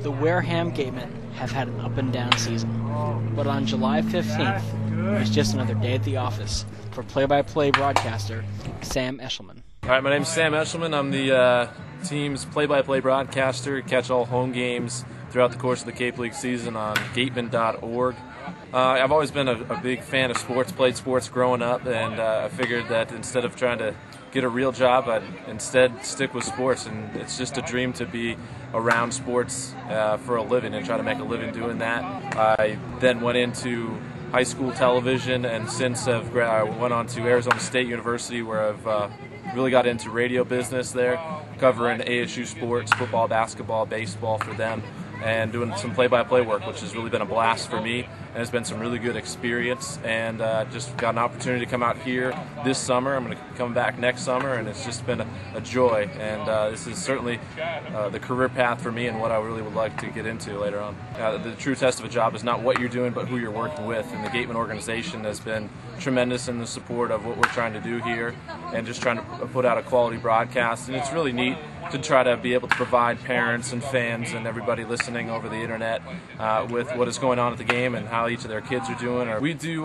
The Wareham Gatemen have had an up-and-down season, but on July 15th, it was just another day at the office for play-by-play broadcaster Sam Eshelman. All right, my name's Sam Eshelman. I'm the team's play-by-play broadcaster. Catch all home games throughout the course of the Cape League season on gatemen.org. I've always been a big fan of sports, played sports growing up, and I figured that instead of trying to get a real job, I'd instead stick with sports, and it's just a dream to be around sports for a living and try to make a living doing that. I then went into high school television, and since I went on to Arizona State University, where I've really got into radio business there, covering ASU sports, football, basketball, baseball for them, and doing some play-by-play work, which has really been a blast for me, and it's been some really good experience, and just got an opportunity to come out here this summer. I'm going to come back next summer, and it's just been a joy, and this is certainly the career path for me and what I really would like to get into later on. The true test of a job is not what you're doing, but who you're working with, and the Gatemen organization has been tremendous in the support of what we're trying to do here, and just trying to put out a quality broadcast, and it's really neat to try to be able to provide parents and fans and everybody listening over the internet with what is going on at the game and how each of their kids are doing. We do,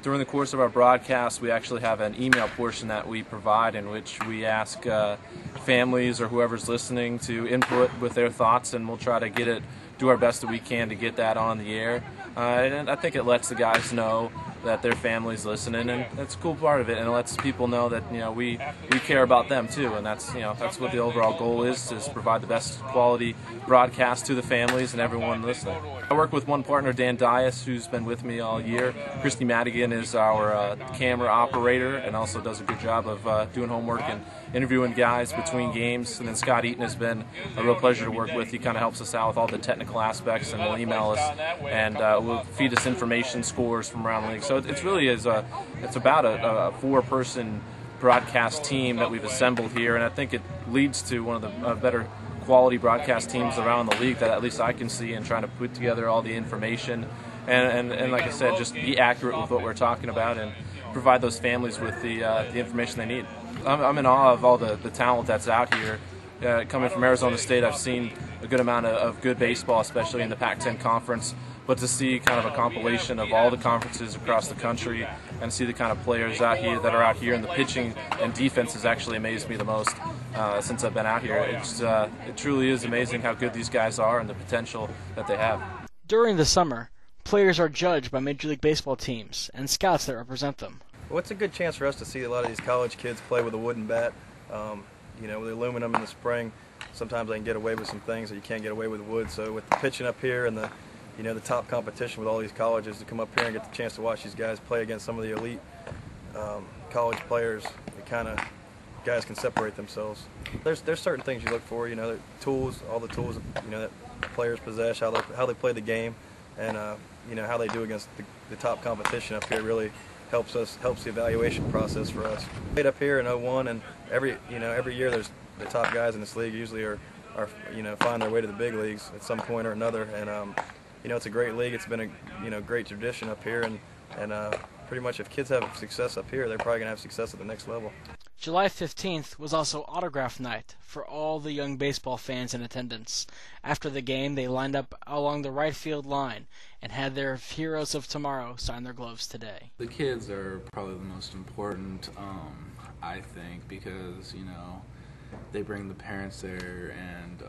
during the course of our broadcast, we actually have an email portion that we provide in which we ask families or whoever's listening to input with their thoughts, and we'll try to do our best that we can to get that on the air. And I think it lets the guys know that their family's listening, and that's a cool part of it, and it lets people know that we care about them too, and that's what the overall goal is provide the best quality broadcast to the families and everyone listening. I work with one partner, Dan Dias, who's been with me all year. Christy Madigan is our camera operator and also does a good job of doing homework and interviewing guys between games. And then Scott Eaton has been a real pleasure to work with. He kind of helps us out with all the technical aspects, and will email us and will feed us information, scores from around the league. So it's really it's about a four-person broadcast team that we've assembled here, and I think it leads to one of the better quality broadcast teams around the league that at least I can see, and trying to put together all the information and like I said, just be accurate with what we're talking about and provide those families with the information they need. I'm in awe of all the talent that's out here. Coming from Arizona State, I've seen a good amount of good baseball, especially in the Pac-10 conference, but to see kind of a compilation of all the conferences across the country and see the kind of players out here that are out here, and the pitching and defense has actually amazed me the most since I've been out here. It truly is amazing how good these guys are and the potential that they have. During the summer, players are judged by Major League Baseball teams and scouts that represent them. Well, it's a good chance for us to see a lot of these college kids play with a wooden bat. With aluminum in the spring, sometimes they can get away with some things that you can't get away with wood. So with the pitching up here and the top competition with all these colleges, to come up here and get the chance to watch these guys play against some of the elite college players, guys can separate themselves. There's certain things you look for, the tools, all the tools that players possess, how they play the game, and how they do against the top competition up here really helps the evaluation process for us. Played up here in 01, and every year there's the top guys in this league usually are find their way to the big leagues at some point or another, and it's a great league. It's been a great tradition up here, and pretty much if kids have success up here, they're probably gonna have success at the next level. July 15th was also autograph night for all the young baseball fans in attendance. After the game, they lined up along the right field line and had their heroes of tomorrow sign their gloves today. The kids are probably the most important, I think, because, they bring the parents there, and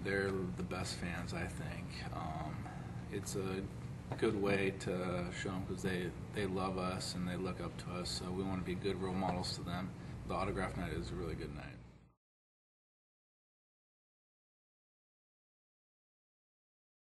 they're the best fans, I think. It's a good way to show them, because they love us and they look up to us, so we want to be good role models to them. The autograph night is a really good night.